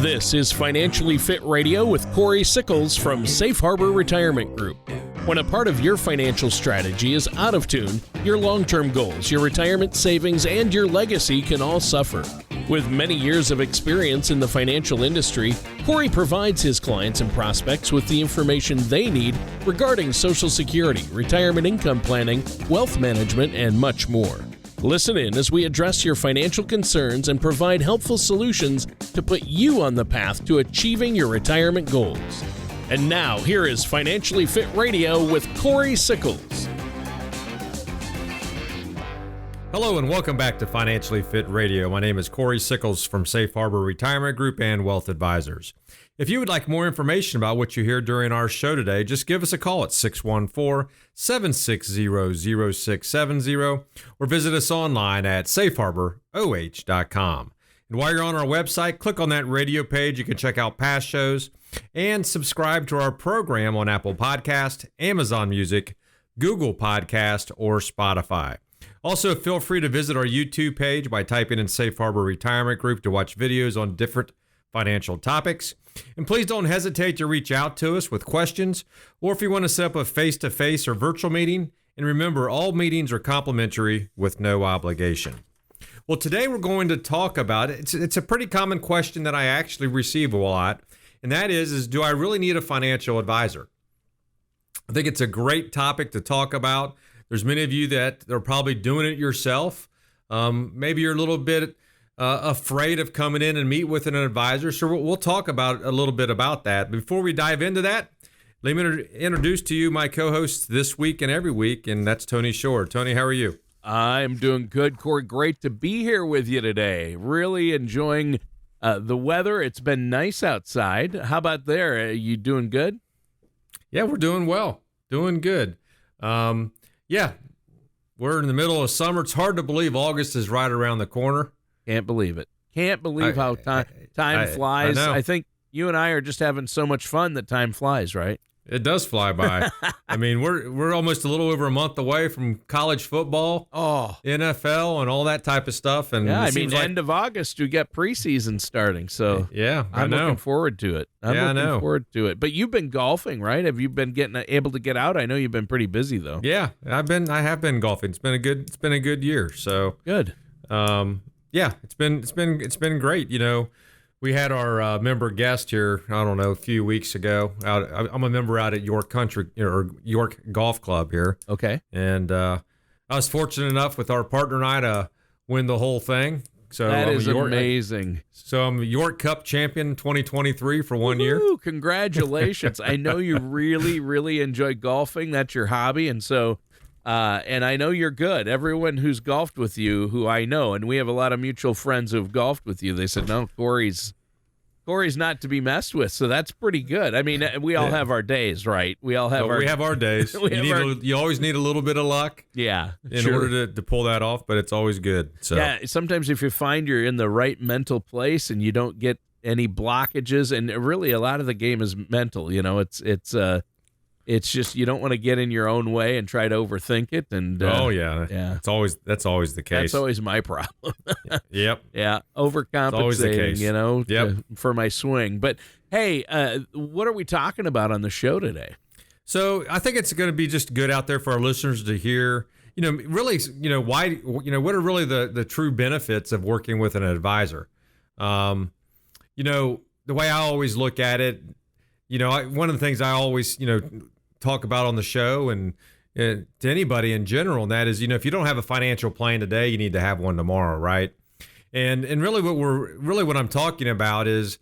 This is Financially Fit Radio with Corey Sickles from Safe Harbor Retirement Group. When a part of your financial strategy is out of tune, your long-term goals, your retirement savings, and your legacy can all suffer. With many years of experience in the financial industry, Corey provides his clients and prospects with the information they need regarding Social Security, retirement income planning, wealth management, and much more. Listen in as we address your financial concerns and provide helpful solutions to put you on the path to achieving your retirement goals. And now, here is Financially Fit Radio with Corey Sickles. Hello and welcome back to Financially Fit Radio. My name is Corey Sickles from Safe Harbor Retirement Group and Wealth Advisors. If you would like more information about what you hear during our show today, just give us a call at 614-760-0670 or visit us online at safeharboroh.com. And while you're on our website, click on that radio page. You can check out past shows and subscribe to our program on Apple Podcast, Amazon Music, Google Podcast, or Spotify. Also, feel free to visit our YouTube page by typing in Safe Harbor Retirement Group to watch videos on different financial topics. And please don't hesitate to reach out to us with questions or if you want to set up a face-to-face or virtual meeting. And remember, all meetings are complimentary with no obligation. Well, today we're going to talk about it. It's a pretty common question that I actually receive a lot, and that is do I really need a financial advisor? I think it's a great topic to talk about. There's many of you that are probably doing it yourself. Maybe you're a little bit afraid of coming in and meet with an advisor. So we'll talk about a little bit about that. Before we dive into that, let me introduce to you my co-host this week and every week, and that's Tony Shore. Tony, how are you? I'm doing good, Corey. Great to be here with you today. Really enjoying the weather. It's been nice outside. How about there? Are you doing good? Yeah, we're doing well. Doing good. Yeah, we're in the middle of summer. It's hard to believe August is right around the corner. Can't believe it. Can't believe how time flies. I think you and I are just having so much fun that time flies, right? It does fly by. I mean, we're almost a little over a month away from college football, NFL, and all that type of stuff. And yeah, I mean, end of August we get preseason starting. So yeah, I'm looking forward to it. I'm looking forward to it. But you've been golfing, right? Have you been able to get out? I know you've been pretty busy though. Yeah, I have been golfing. It's been a good year. So good. Yeah, it's been great. You know, we had our member guest here, I don't know, a few weeks ago. I'm a member out at York Country or York Golf Club here. Okay. And I was fortunate enough with our partner and I to win the whole thing. So that is amazing. So I'm York Cup champion 2023 for 1 year. Congratulations. I know you really, really enjoy golfing. That's your hobby. And so and I know you're good. Everyone who's golfed with you, who I know, and we have a lot of mutual friends who have golfed with you, they said, no, Corey's not to be messed with. So that's pretty good. I mean, we all have our days, right? We all have we have our days. You always need a little bit of luck. Yeah. In order to pull that off, but it's always good. So yeah, sometimes if you find you're in the right mental place and you don't get any blockages, and really a lot of the game is mental, you know, it's just you don't want to get in your own way and try to overthink it. And yeah, that's always the case. That's always my problem. Yep. Yeah, overcompensating, for my swing. But hey, what are we talking about on the show today? So I think it's going to be just good out there for our listeners to hear. You know, really, you know, why, you know, what are really the true benefits of working with an advisor? You know, the way I always look at it, you know, one of the things I always, you know, talk about on the show and to anybody in general, and that is, you know, if you don't have a financial plan today, you need to have one tomorrow, right? And really what I'm talking about is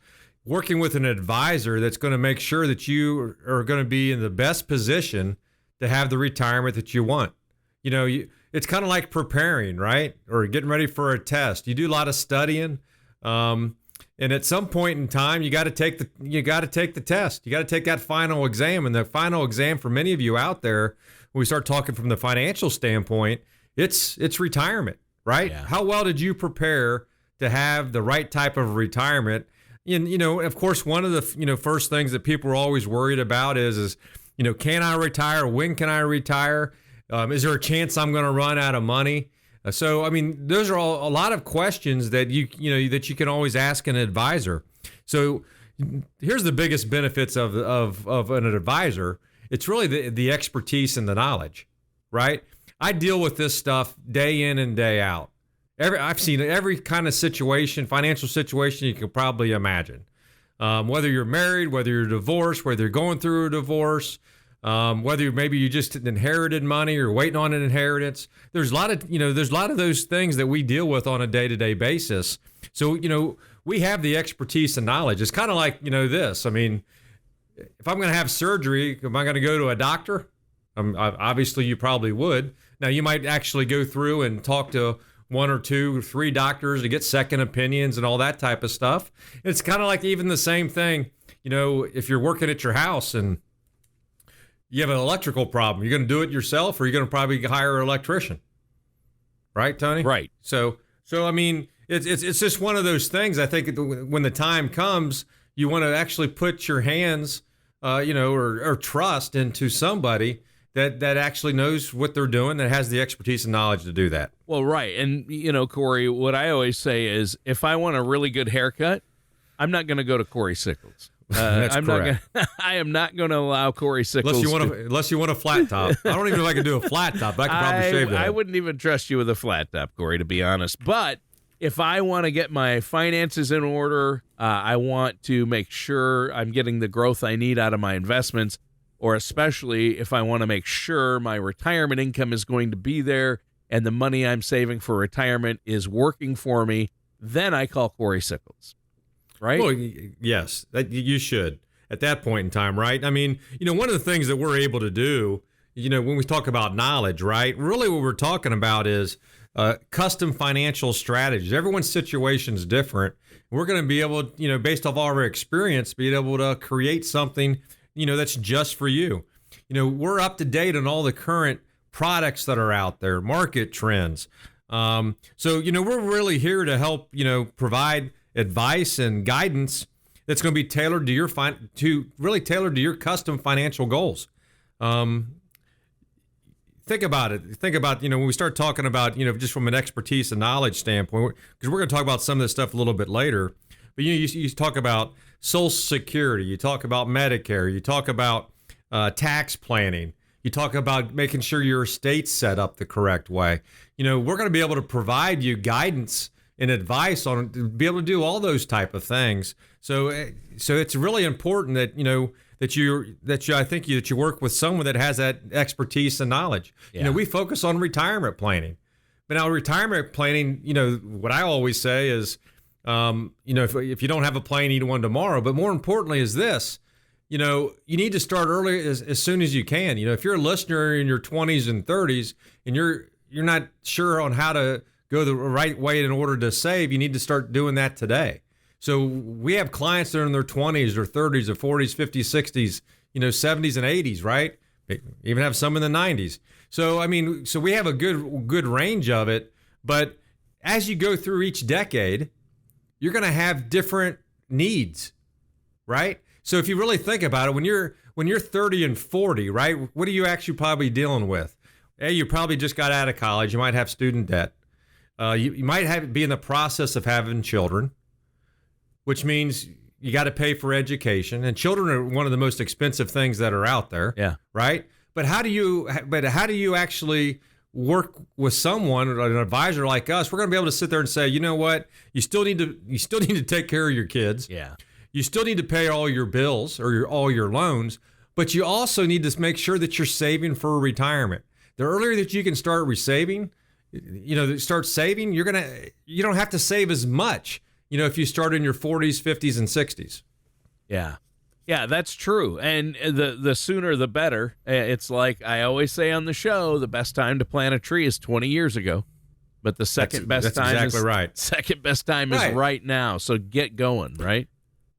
working with an advisor that's going to make sure that you are going to be in the best position to have the retirement that you want. You know, it's kind of like preparing, right? Or getting ready for a test. You do a lot of studying. And at some point in time, you got to take the test. You got to take that final exam. And the final exam for many of you out there, when we start talking from the financial standpoint, it's retirement, right? Yeah. How well did you prepare to have the right type of retirement? And, you know, of course, one of the, you know, first things that people are always worried about is, you know, can I retire? When can I retire? Is there a chance I'm going to run out of money? So, I mean, those are all a lot of questions that you can always ask an advisor. So here's the biggest benefits of an advisor. It's really the expertise and the knowledge, right? I deal with this stuff day in and day out. I've seen every kind of situation, financial situation you can probably imagine. Whether you're married, whether you're divorced, whether you're going through a divorce, whether maybe you just inherited money or waiting on an inheritance. There's a lot of those things that we deal with on a day-to-day basis. So, we have the expertise and knowledge. It's kind of like, this. I mean, if I'm going to have surgery, am I going to go to a doctor? Obviously, you probably would. Now, you might actually go through and talk to 1 or 2 or 3 doctors to get second opinions and all that type of stuff. It's kind of like even the same thing, if you're working at your house and you have an electrical problem, you're going to do it yourself or you're going to probably hire an electrician. Right, Tony? Right. So I mean, it's just one of those things. I think when the time comes, you want to actually put your hands, or trust into somebody that actually knows what they're doing, that has the expertise and knowledge to do that. Well, right. And, Corey, what I always say is if I want a really good haircut, I'm not going to go to Corey Sickles. That's correct. I am not going to allow Corey Sickles. Unless you want a flat top. I don't even know if I can do a flat top, but I can probably shave that. I wouldn't even trust you with a flat top, Corey, to be honest. But if I want to get my finances in order, I want to make sure I'm getting the growth I need out of my investments, or especially if I want to make sure my retirement income is going to be there and the money I'm saving for retirement is working for me, then I call Corey Sickles. Right? Well, yes, you should at that point in time, right? I mean, one of the things that we're able to do, when we talk about knowledge, right? Really what we're talking about is custom financial strategies. Everyone's situation is different. We're going to be able, based off all our experience, be able to create something, that's just for you. We're up to date on all the current products that are out there, market trends. So, we're really here to help, provide advice and guidance that's going to be tailored to your tailored to your custom financial goals. Think about it. Think about, when we start talking about, just from an expertise and knowledge standpoint, because we're going to talk about some of this stuff a little bit later. But you talk about Social Security, you talk about Medicare, you talk about tax planning, you talk about making sure your estate's set up the correct way. We're going to be able to provide you guidance and advice on to be able to do all those type of things. So it's really important that that you work with someone that has that expertise and knowledge. Yeah. We focus on retirement planning, but now retirement planning, what I always say is, if you don't have a plan, you need one tomorrow. But more importantly is this, you need to start early as soon as you can. If you're a listener in your 20s and 30s and you're not sure on how to go the right way in order to save, you need to start doing that today. So we have clients that are in their 20s or 30s or 40s, 50s, 60s, 70s and 80s, right? Even have some in the 90s. So, so we have a good range of it. But as you go through each decade, you're going to have different needs, right? So if you really think about it, when you're 30 and 40, right, what are you actually probably dealing with? You probably just got out of college. You might have student debt. You might be in the process of having children, which means you got to pay for education, and children are one of the most expensive things that are out there. Yeah. Right. But how do you actually work with someone, an advisor like us? We're going to be able to sit there and say, you know what, you still need to take care of your kids. Yeah. You still need to pay all your bills or all your loans, but you also need to make sure that you're saving for retirement. The earlier that you can start saving, you don't have to save as much, if you start in your 40s, 50s, and 60s. Yeah. Yeah, that's true. And the sooner the better. It's like I always say on the show, the best time to plant a tree is 20 years ago. But the second best time is right now. So get going, right?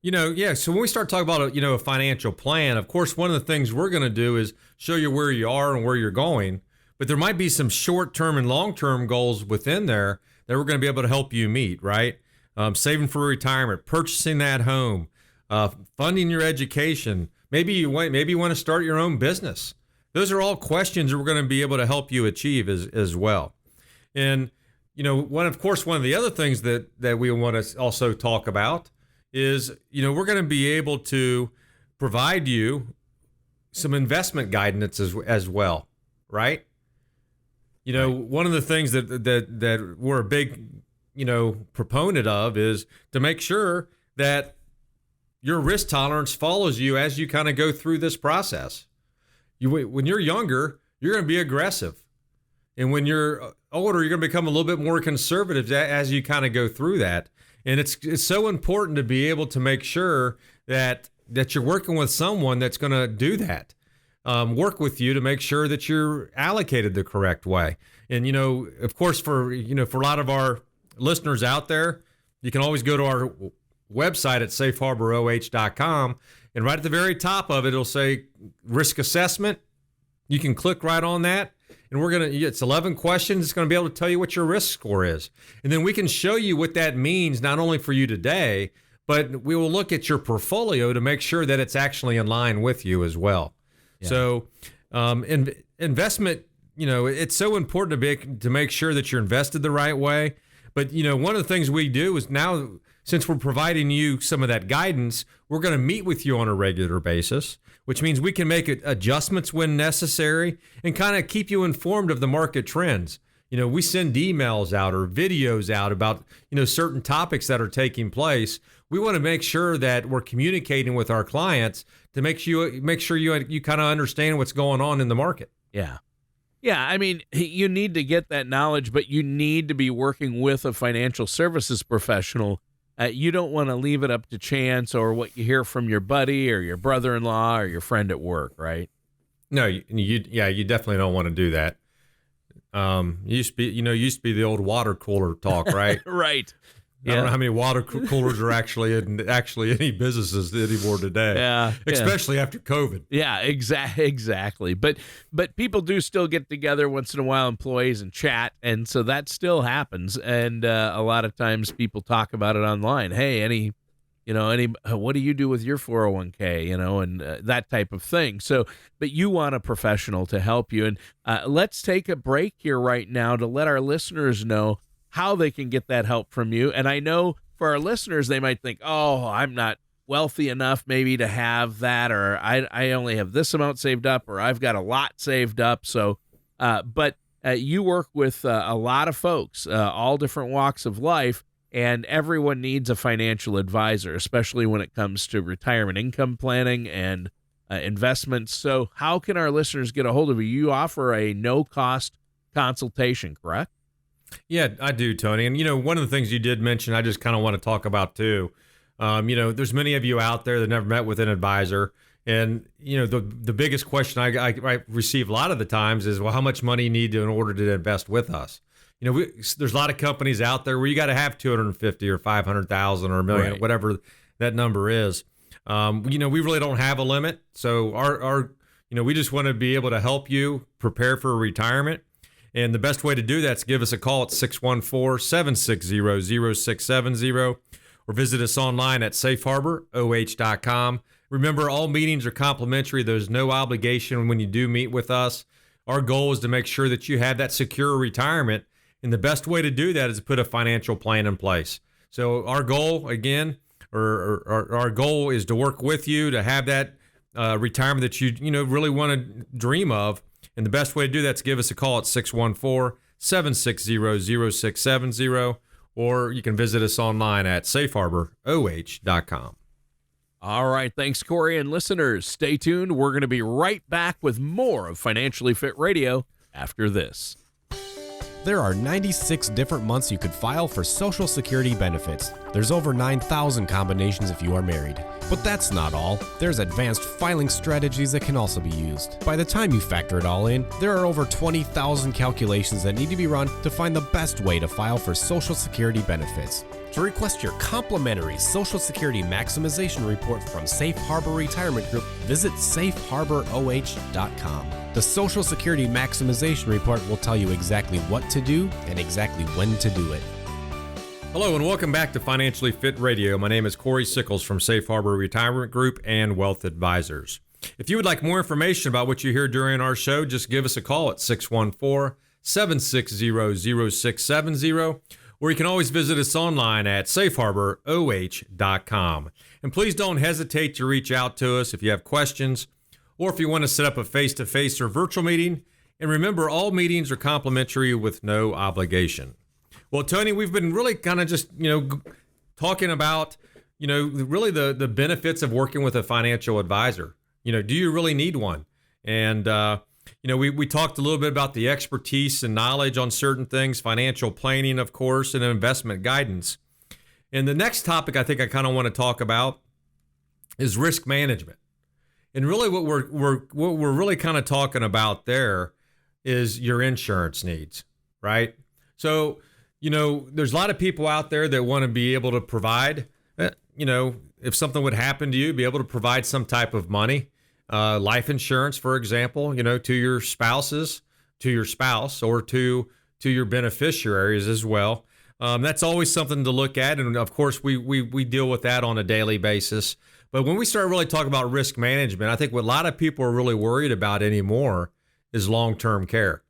So when we start talking about a financial plan, of course, one of the things we're going to do is show you where you are and where you're going. But there might be some short-term and long-term goals within there that we're going to be able to help you meet, right? Saving for retirement, purchasing that home, funding your education. Maybe you want to start your own business. Those are all questions that we're going to be able to help you achieve as well. And, one of the other things that we want to also talk about is, we're going to be able to provide you some investment guidance as well, right? Right. One of the things that we're a big, proponent of is to make sure that your risk tolerance follows you as you kind of go through this process. When you're younger, you're going to be aggressive. And when you're older, you're going to become a little bit more conservative as you kind of go through that. And it's so important to be able to make sure that you're working with someone that's going to do that. Work with you to make sure that you're allocated the correct way. And, of course, for a lot of our listeners out there, you can always go to our website at safeharboroh.com, and right at the very top of it, it'll say risk assessment. You can click right on that, and it's 11 questions. It's going to be able to tell you what your risk score is. And then we can show you what that means, not only for you today, but we will look at your portfolio to make sure that it's actually in line with you as well. Yeah. So investment, it's so important to make sure that you're invested the right way. But, one of the things we do is now, since we're providing you some of that guidance, we're going to meet with you on a regular basis, which means we can make adjustments when necessary and kind of keep you informed of the market trends. We send emails out or videos out about, certain topics that are taking place. We want to make sure that we're communicating with our clients to make sure you kind of understand what's going on in the market. Yeah. Yeah, I mean, you need to get that knowledge, but you need to be working with a financial services professional. You don't want to leave it up to chance or what you hear from your buddy or your brother-in-law or your friend at work, right? No, you definitely don't want to do that. Used to be the old water cooler talk, right? Right. I don't know how many water coolers are actually any businesses anymore today. Yeah, especially after COVID. Yeah, exactly. But people do still get together once in a while, employees, and chat, and so that still happens. And a lot of times people talk about it online. Hey, what do you do with your 401k? And that type of thing. So, but you want a professional to help you. And let's take a break here right now to let our listeners know how they can get that help from you. And I know for our listeners, they might think, oh, I'm not wealthy enough maybe to have that, or I only have this amount saved up, or I've got a lot saved up. So, but you work with a lot of folks, all different walks of life, and everyone needs a financial advisor, especially when it comes to retirement income planning and investments. So how can our listeners get a hold of you? You offer a no-cost consultation, correct? Yeah, I do, Tony. And, one of the things you did mention, I just kind of want to talk about too. There's many of you out there that never met with an advisor. And, the biggest question I receive a lot of the times is, well, how much money you need in order to invest with us? There's a lot of companies out there where you got to have 250 or 500,000 or a million, right, whatever that number is. We really don't have a limit. So we just want to be able to help you prepare for retirement. And the best way to do that is give us a call at 614-760-0670 or visit us online at safeharboroh.com. Remember, all meetings are complimentary. There's no obligation when you do meet with us. Our goal is to make sure that you have that secure retirement. And the best way to do that is to put a financial plan in place. So our goal, again, our goal is to work with you to have that retirement that you really want to dream of. And the best way to do that is give us a call at 614-760-0670, or you can visit us online at safeharboroh.com. All right. Thanks, Corey. And listeners, stay tuned. We're going to be right back with more of Financially Fit Radio after this. There are 96 different months you could file for Social Security benefits. There's over 9,000 combinations if you are married. But that's not all. There's advanced filing strategies that can also be used. By the time you factor it all in, there are over 20,000 calculations that need to be run to find the best way to file for Social Security benefits. To request your complimentary Social Security Maximization Report from Safe Harbor Retirement Group, visit safeharboroh.com. The Social Security Maximization Report will tell you exactly what to do and exactly when to do it. Hello and welcome back to Financially Fit Radio. My name is Corey Sickles from Safe Harbor Retirement Group and Wealth Advisors. If you would like more information about what you hear during our show, just give us a call at 614 888-760-0670, or you can always visit us online at safeharboroh.com. And please don't hesitate to reach out to us if you have questions or if you want to set up a face-to-face or virtual meeting. And remember, all meetings are complimentary with no obligation. Well, Tony, we've been really kind of just, talking about, really the benefits of working with a financial advisor. Do you really need one? And, we talked a little bit about the expertise and knowledge on certain things, financial planning, of course, and investment guidance. And the next topic I think I kind of want to talk about is risk management. And really what we're really kind of talking about there is your insurance needs, right? So, there's a lot of people out there that want to be able to provide, if something would happen to you, be able to provide some type of money, life insurance, for example, to your spouse, or to your beneficiaries as well. That's always something to look at. And of course, we deal with that on a daily basis. But when we start really talking about risk management, I think what a lot of people are really worried about anymore is long-term care.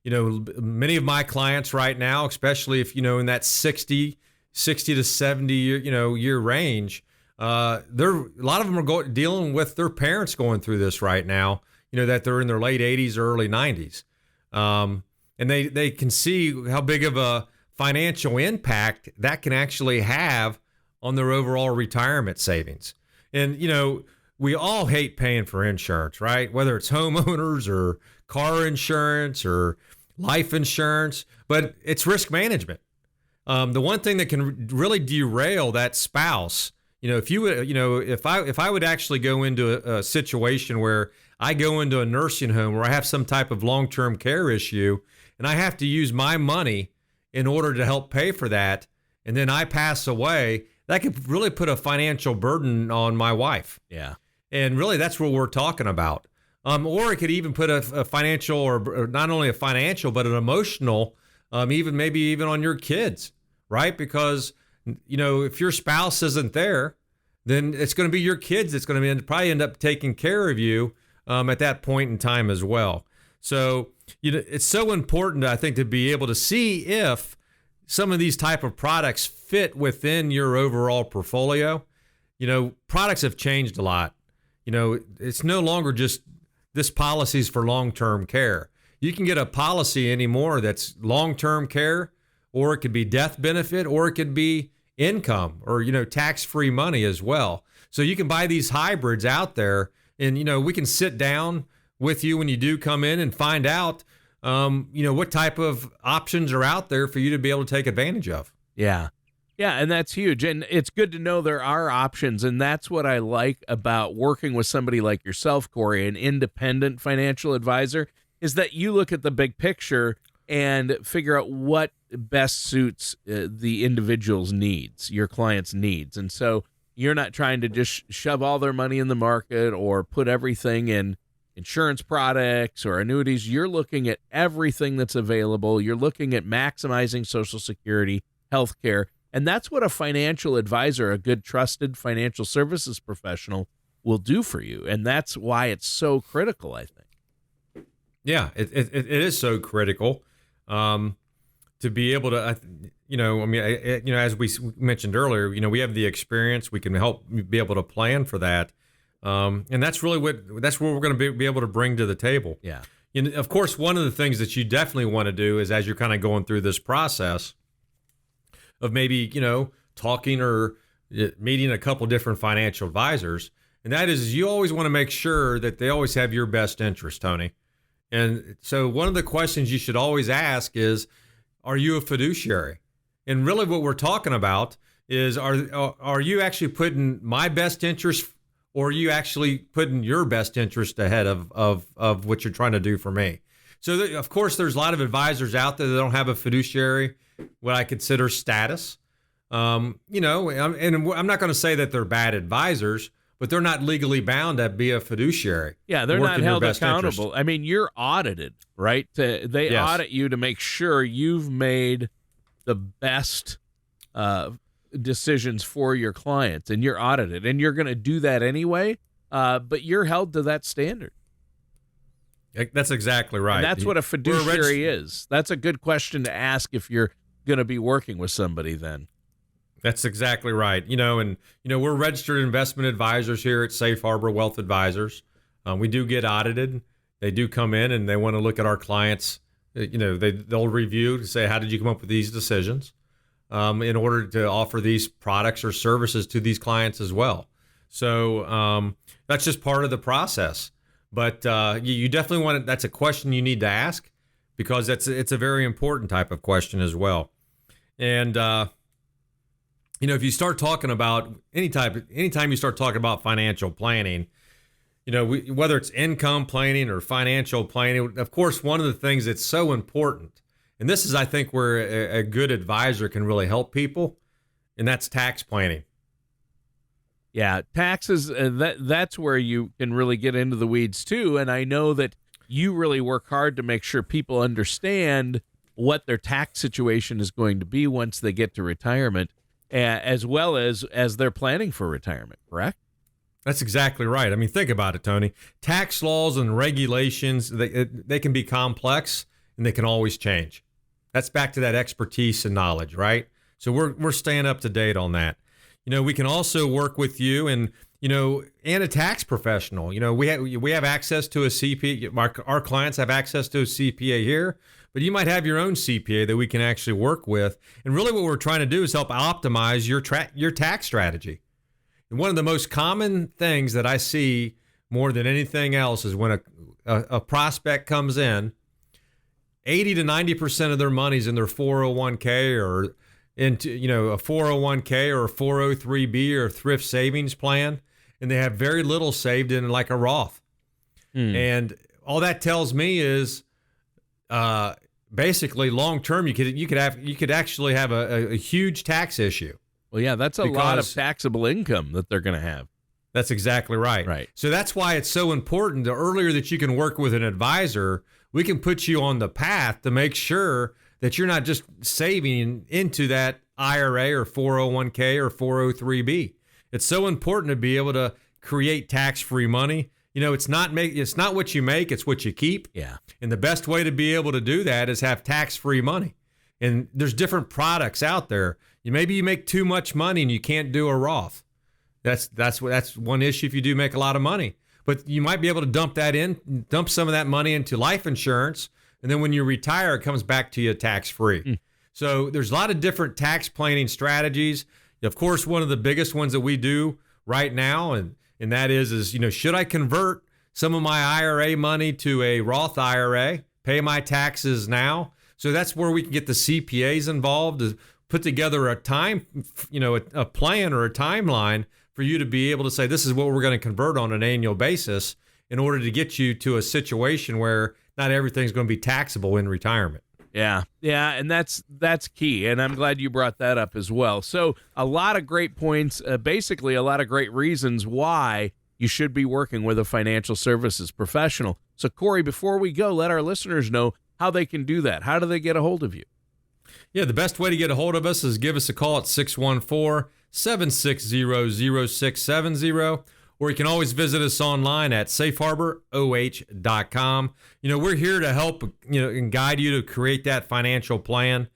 Many of my clients right now, especially if, in that 60 to 70 year range, a lot of them are dealing with their parents going through this right now, that they're in their late 80s or early 90s. And they can see how big of a financial impact that can actually have on their overall retirement savings. And, we all hate paying for insurance, right? Whether it's homeowners or car insurance or life insurance, but it's risk management. The one thing that can really derail that spouse, if I would actually go into a situation where I go into a nursing home where I have some type of long-term care issue and I have to use my money in order to help pay for that, and then I pass away, that could really put a financial burden on my wife. Yeah. And really, that's what we're talking about. Or it could even put a financial, or not only a financial, but an emotional, maybe even on your kids, right? Because, if your spouse isn't there, then it's going to be your kids that's going to probably end up taking care of you at that point in time as well. So, it's so important, I think, to be able to see if some of these type of products fit within your overall portfolio. Products have changed a lot. It's no longer just this policy's for long-term care. You can get a policy anymore that's long-term care, or it could be death benefit, or it could be income or, tax-free money as well. So you can buy these hybrids out there, and, we can sit down with you when you do come in and find out, what type of options are out there for you to be able to take advantage of. Yeah. Yeah, and that's huge. And it's good to know there are options. And that's what I like about working with somebody like yourself, Corey, an independent financial advisor, is that you look at the big picture and figure out what best suits the individual's needs, your client's needs. And so you're not trying to just shove all their money in the market or put everything in insurance products or annuities. You're looking at everything that's available. You're looking at maximizing Social Security, healthcare. And that's what a financial advisor, a good trusted financial services professional, will do for you. And that's why it's so critical, I think. Yeah, it is so critical to be able to, as we mentioned earlier, we have the experience. We can help be able to plan for that. And that's really what we're going to be able to bring to the table. Yeah. Of course, one of the things that you definitely want to do is, as you're kind of going through this process of maybe, talking or meeting a couple different financial advisors, and that is you always want to make sure that they always have your best interest, Tony. And so one of the questions you should always ask is, are you a fiduciary? And really what we're talking about is, are you actually putting my best interest, or are you actually putting your best interest ahead of what you're trying to do for me? So, of course, there's a lot of advisors out there that don't have a fiduciary, what I consider status. And I'm not going to say that they're bad advisors, but they're not legally bound to be a fiduciary. Yeah, they're not held accountable. Interest. I mean, you're audited, right? They audit you to make sure you've made the best decisions for your clients, and you're audited, and you're going to do that anyway, but you're held to that standard. That's exactly right. And that's what a fiduciary is. That's a good question to ask if you're going to be working with somebody then. That's exactly right. We're registered investment advisors here at Safe Harbor Wealth Advisors. We do get audited. They do come in and they want to look at our clients. They'll review to say, how did you come up with these decisions in order to offer these products or services to these clients as well. So that's just part of the process. But you definitely want to, that's a question you need to ask because it's a very important type of question as well. And, if you start talking about anytime you start talking about financial planning, whether it's income planning or financial planning, of course, one of the things that's so important, and this is, I think, where a good advisor can really help people, and that's tax planning. Yeah, taxes, that's where you can really get into the weeds too. And I know that you really work hard to make sure people understand what their tax situation is going to be once they get to retirement, as well as they're planning for retirement, correct? That's exactly right. I mean, think about it, Tony. Tax laws and regulations, they can be complex and they can always change. That's back to that expertise and knowledge, right? So we're staying up to date on that. We can also work with you and a tax professional. We have access to a CPA. Our clients have access to a CPA here, but you might have your own CPA that we can actually work with. And really what we're trying to do is help optimize your tax strategy. And one of the most common things that I see more than anything else is when a prospect comes in, 80 to 90% of their money's in their 401k or into a 401k or a 403b or a thrift savings plan, and they have very little saved in like a Roth. And all that tells me is basically long term you could actually have a huge tax issue. Well, yeah, that's a lot of taxable income that they're going to have. That's exactly right. Right. So that's why it's so important. The earlier that you can work with an advisor, we can put you on the path to make sure that you're not just saving into that IRA or 401k or 403b. It's so important to be able to create tax-free money. It's not what you make, it's what you keep. Yeah. And the best way to be able to do that is have tax-free money. And there's different products out there. Maybe you make too much money and you can't do a Roth. That's one issue if you do make a lot of money. But you might be able to dump some of that money into life insurance, and then when you retire, it comes back to you tax-free. So there's a lot of different tax planning strategies. Of course, one of the biggest ones that we do right now, and that is should I convert some of my IRA money to a Roth IRA, pay my taxes now? So that's where we can get the CPAs involved to put together a time, a plan or a timeline for you to be able to say, this is what we're going to convert on an annual basis in order to get you to a situation where not everything's going to be taxable in retirement. Yeah, and that's key, and I'm glad you brought that up as well. So a lot of great points, basically a lot of great reasons why you should be working with a financial services professional. So Corey, before we go, let our listeners know how they can do that. How do they get a hold of you? Yeah, the best way to get a hold of us is give us a call at 614-760-0670, or you can always visit us online at safeharboroh.com. We're here to help, and guide you to create that financial plan.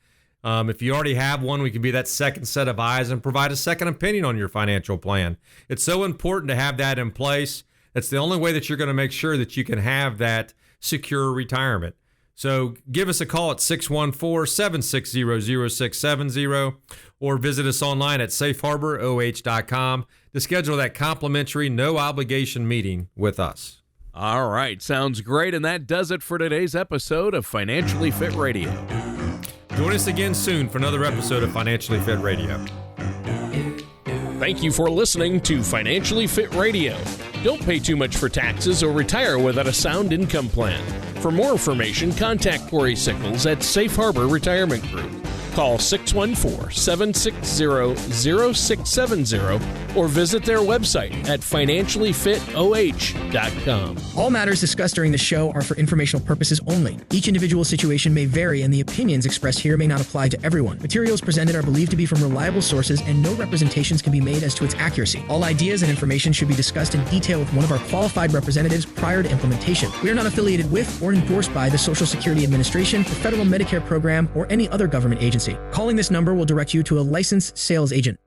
If you already have one, we can be that second set of eyes and provide a second opinion on your financial plan. It's so important to have that in place. That's the only way that you're going to make sure that you can have that secure retirement. So give us a call at 614-760-0670 or visit us online at safeharboroh.com to schedule that complimentary, no obligation meeting with us. All right. Sounds great. And that does it for today's episode of Financially Fit Radio. Join us again soon for another episode of Financially Fit Radio. Thank you for listening to Financially Fit Radio. Don't pay too much for taxes or retire without a sound income plan. For more information, contact Corey Sickles at Safe Harbor Retirement Group. Call 614-760-0670 or visit their website at financiallyfitoh.com. All matters discussed during the show are for informational purposes only. Each individual situation may vary, and the opinions expressed here may not apply to everyone. Materials presented are believed to be from reliable sources, and no representations can be made as to its accuracy. All ideas and information should be discussed in detail with one of our qualified representatives prior to implementation. We are not affiliated with or endorsed by the Social Security Administration, the Federal Medicare Program, or any other government agency. Calling this number will direct you to a licensed sales agent.